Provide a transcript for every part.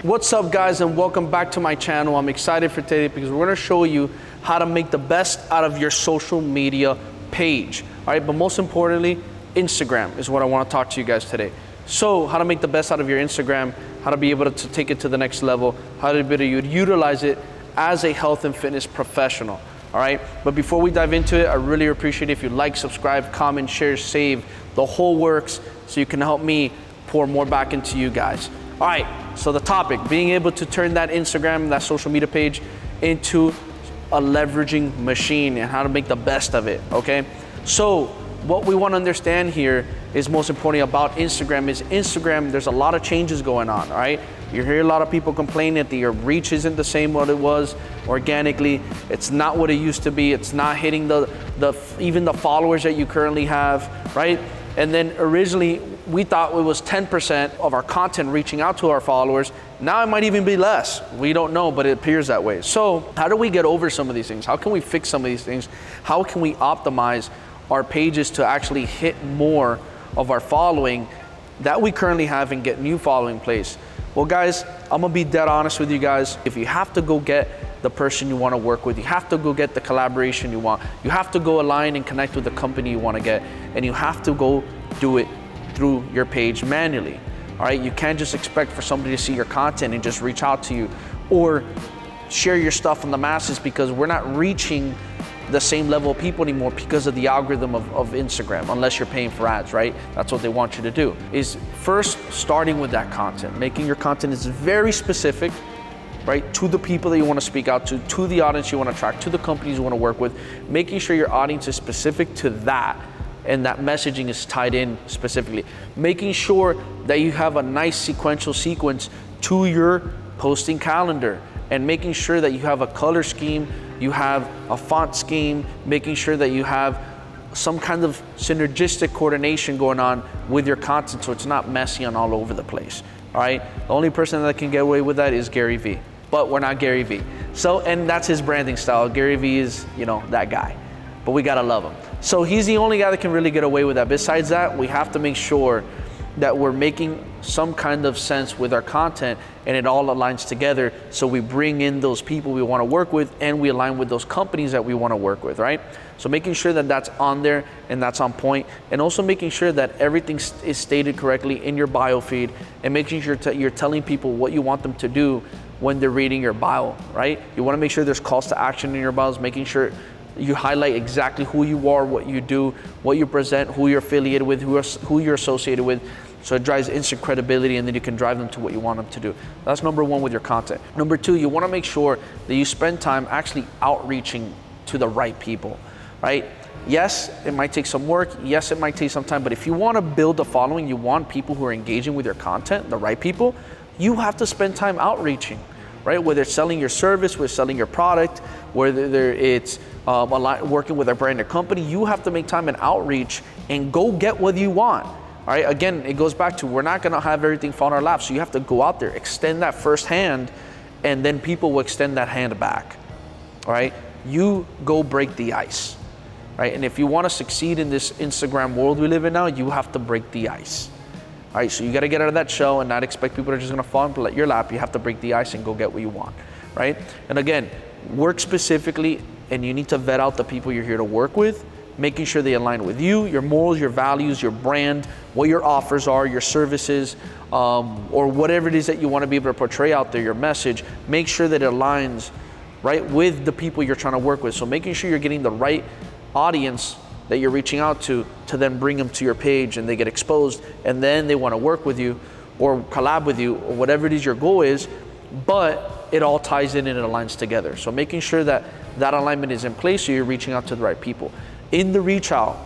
What's up, guys, and welcome back to my channel. I'm excited for today because we're gonna show you how to make the best out of your social media page. All right, but most importantly, Instagram is what I wanna talk to you guys today. So how to make the best out of your Instagram, how to be able to take it to the next level, how to be able to utilize it as a health and fitness professional. All right, but before we dive into it, I really appreciate it if you like, subscribe, comment, share, save, the whole works, so you can help me pour more back into you guys. All right, so the topic, being able to turn that Instagram, that social media page into a leveraging machine and how to make the best of it, okay? So what we want to understand here is most importantly about Instagram, there's a lot of changes going on, all right? You hear a lot of people complaining that your reach isn't the same what it was organically. It's not what it used to be. It's not hitting even the followers that you currently have, right? And then originally we thought it was 10% of our content reaching out to our followers. Now it might even be less. We don't know, but it appears that way. So how do we get over some of these things? How can we fix some of these things? How can we optimize our pages to actually hit more of our following that we currently have and get new following in place? Well, guys, I'm gonna be dead honest with you guys. If you have to go get the person you wanna work with, you have to go get the collaboration you want, you have to go align and connect with the company you wanna get, and you have to go do it through your page manually, all right? You can't just expect for somebody to see your content and just reach out to you or share your stuff on the masses, because we're not reaching the same level of people anymore because of the algorithm of Instagram, unless you're paying for ads, right? That's what they want you to do, is first starting with that content, making your content is very specific, right? To the people that you want to speak out to the audience you want to attract, to the companies you want to work with, making sure your audience is specific to that and that messaging is tied in specifically. Making sure that you have a nice sequential sequence to your posting calendar, and making sure that you have a color scheme, you have a font scheme, making sure that you have some kind of synergistic coordination going on with your content so it's not messy and all over the place, all right? The only person that can get away with that is Gary Vee, but we're not Gary Vee. So, and that's his branding style. Gary Vee is, that guy, but we gotta love him. So he's the only guy that can really get away with that. Besides that, we have to make sure that we're making some kind of sense with our content and it all aligns together, so we bring in those people we want to work with and we align with those companies that we want to work with, right? So making sure that that's on there and that's on point, and also making sure that everything is stated correctly in your bio feed, and making sure you're telling people what you want them to do when they're reading your bio, right? You want to make sure there's calls to action in your bios, making sure you highlight exactly who you are, what you do, what you present, who you're affiliated with, who you're associated with, so it drives instant credibility, and then you can drive them to what you want them to do. That's number one with your content. Number two, you want to make sure that you spend time actually outreaching to the right people, right? Yes, it might take some work. Yes, it might take some time, but if you want to build a following, you want people who are engaging with your content, the right people, you have to spend time outreaching, right? Whether it's selling your service, whether it's selling your product, whether it's working with a branded company, you have to make time and outreach and go get what you want. All right, again, it goes back to, we're not gonna have everything fall in our lap, so you have to go out there, extend that first hand, and then people will extend that hand back, all right? You go break the ice, right? And if you wanna succeed in this Instagram world we live in now, you have to break the ice, all right? So you gotta get out of that shell and not expect people are just gonna fall into your lap. You have to break the ice and go get what you want, right? And again, work specifically, and you need to vet out the people you're here to work with, making sure they align with you, your morals, your values, your brand, what your offers are, your services, or whatever it is that you want to be able to portray out there, your message. Make sure that it aligns, right, with the people you're trying to work with. So making sure you're getting the right audience that you're reaching out to then bring them to your page and they get exposed, and then they want to work with you or collab with you or whatever it is your goal is, but it all ties in and it aligns together. So making sure that that alignment is in place so you're reaching out to the right people. In the reach out,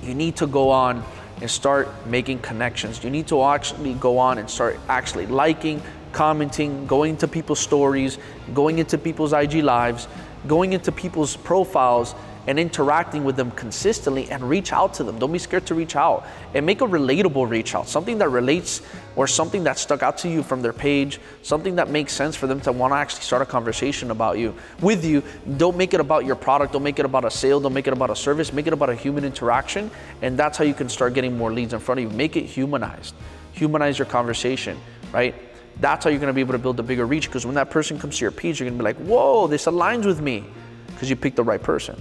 you need to go on and start making connections. You need to actually go on and start actually liking, commenting, going to people's stories, going into people's IG lives, going into people's profiles and interacting with them consistently, and reach out to them. Don't be scared to reach out, and make a relatable reach out, something that relates or something that stuck out to you from their page, something that makes sense for them to want to actually start a conversation with you. Don't make it about your product. Don't make it about a sale. Don't make it about a service. Make it about a human interaction. And that's how you can start getting more leads in front of you. Make it humanized. Humanize your conversation, right? That's how you're gonna be able to build a bigger reach, because when that person comes to your page, you're gonna be like, whoa, this aligns with me, because you picked the right person.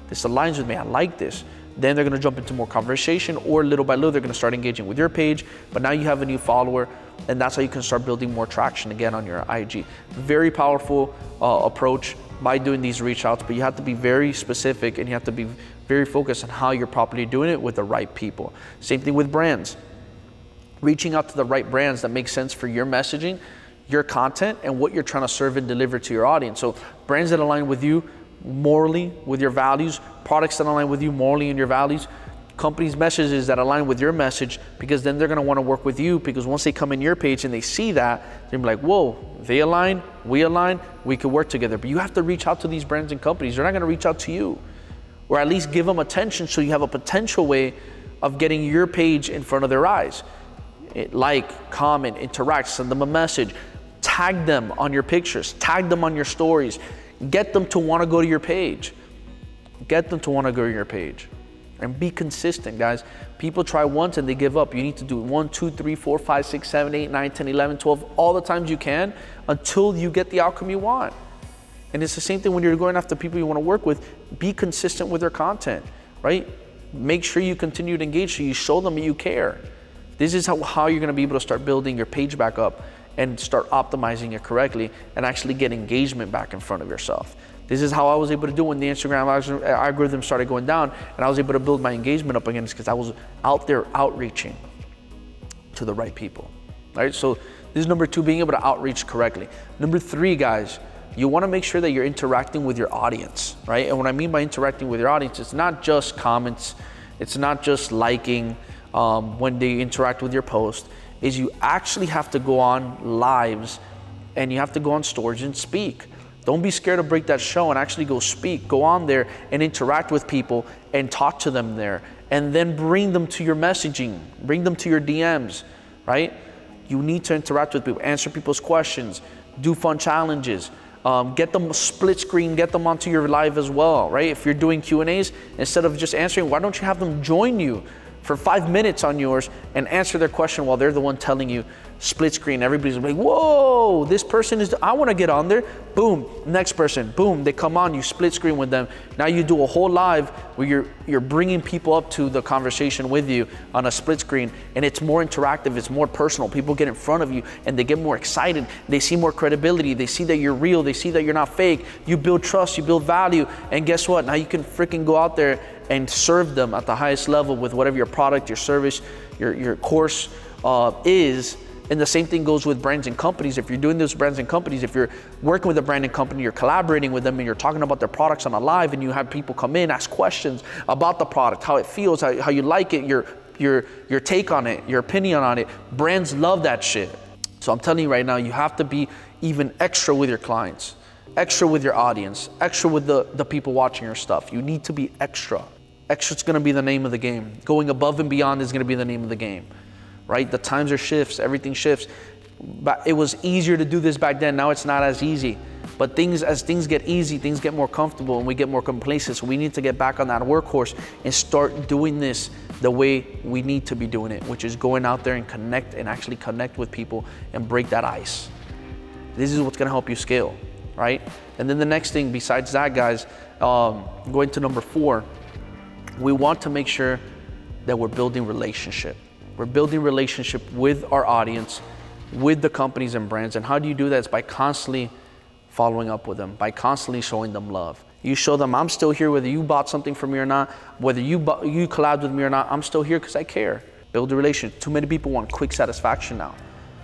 This aligns with me, I like this. Then they're gonna jump into more conversation, or little by little, they're gonna start engaging with your page, but now you have a new follower, and that's how you can start building more traction again on your IG. Very powerful approach by doing these reach outs, but you have to be very specific and you have to be very focused on how you're properly doing it with the right people. Same thing with brands. Reaching out to the right brands that make sense for your messaging, your content, and what you're trying to serve and deliver to your audience. So brands that align with you morally, with your values, products that align with you morally and your values, companies' messages that align with your message, because then they're gonna wanna work with you, because once they come in your page and they see that, they're gonna be like, whoa, they align, we could work together. But you have to reach out to these brands and companies. They're not gonna reach out to you, or at least give them attention so you have a potential way of getting your page in front of their eyes. Like, comment, interact, send them a message, tag them on your pictures, tag them on your stories, get them to wanna go to your page. Get them to wanna go to your page. And be consistent, guys. People try once and they give up. You need to do it 1, 2, 3, 4, 5, 6, 7, 8, 9, 10, 11, 12, all the times you can until you get the outcome you want. And it's the same thing when you're going after people you want to work with. Be consistent with their content, right? Make sure you continue to engage so you show them you care. This is how you're going to be able to start building your page back up and start optimizing it correctly and actually get engagement back in front of yourself. This is how I was able to do when the Instagram algorithm started going down, and I was able to build my engagement up again, because I was out there outreaching to the right people, right? So this is number 2, being able to outreach correctly. Number 3, guys, you wanna make sure that you're interacting with your audience, right? And what I mean by interacting with your audience, it's not just comments, it's not just liking when they interact with your post, is you actually have to go on lives and you have to go on stories and speak. Don't be scared to break that show and actually go speak. Go on there and interact with people and talk to them there. And then bring them to your messaging, bring them to your DMs, right? You need to interact with people, answer people's questions, do fun challenges, get them split screen, get them onto your live as well, right? If you're doing Q&As, instead of just answering, why don't you have them join you for 5 minutes on yours and answer their question while they're the one telling you, split screen. Everybody's like, whoa, this person is, I want to get on there. Boom, next person, boom, they come on, you split screen with them. Now you do a whole live where you're bringing people up to the conversation with you on a split screen, and it's more interactive, it's more personal. People get in front of you and they get more excited. They see more credibility. They see that you're real. They see that you're not fake. You build trust, you build value, and guess what? Now you can freaking go out there and serve them at the highest level with whatever your product, your service, your course is. And the same thing goes with brands and companies. If you're doing those brands and companies, if you're working with a brand and company, you're collaborating with them and you're talking about their products on a live, and you have people come in, ask questions about the product, how it feels, how you like it, your take on it, your opinion on it. Brands love that shit. So I'm telling you right now, you have to be even extra with your clients, extra with your audience, extra with the people watching your stuff. You need to be extra. Extra's gonna be the name of the game. Going above and beyond is gonna be the name of the game. Right? The times are shifts, everything shifts. But it was easier to do this back then. Now it's not as easy. But as things get easy, things get more comfortable and we get more complacent. So we need to get back on that workhorse and start doing this the way we need to be doing it, which is going out there and actually connect with people and break that ice. This is what's gonna help you scale, right? And then the next thing besides that, guys, going to number 4, we want to make sure that we're building relationship. We're building relationship with our audience, with the companies and brands. And how do you do that? It's by constantly following up with them, by constantly showing them love. You show them I'm still here, whether you bought something from me or not, whether you collabed with me or not, I'm still here because I care. Build a relationship. Too many people want quick satisfaction now,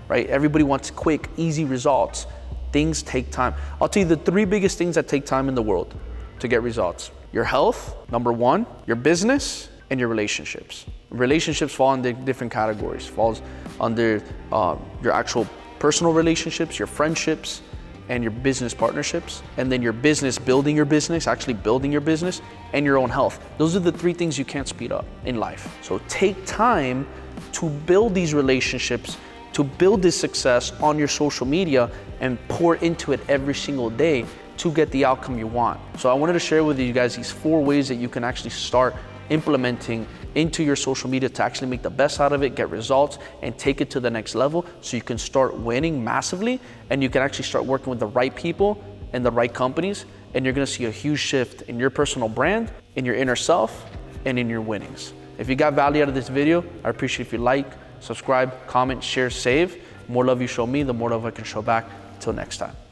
right? Everybody wants quick, easy results. Things take time. I'll tell you the 3 biggest things that take time in the world to get results. Your health, number 1, your business, and your relationships. Relationships fall into different categories. Falls under your actual personal relationships, your friendships, and your business partnerships. And then your business, building your business, actually building your business, and your own health. Those are the 3 things you can't speed up in life. So take time to build these relationships, to build this success on your social media, and pour into it every single day to get the outcome you want. So I wanted to share with you guys these 4 ways that you can actually start implementing into your social media to actually make the best out of it, get results, and take it to the next level so you can start winning massively and you can actually start working with the right people and the right companies, and you're gonna see a huge shift in your personal brand, in your inner self, and in your winnings. If you got value out of this video, I appreciate if you like, subscribe, comment, share, save. The more love you show me, the more love I can show back. Until next time.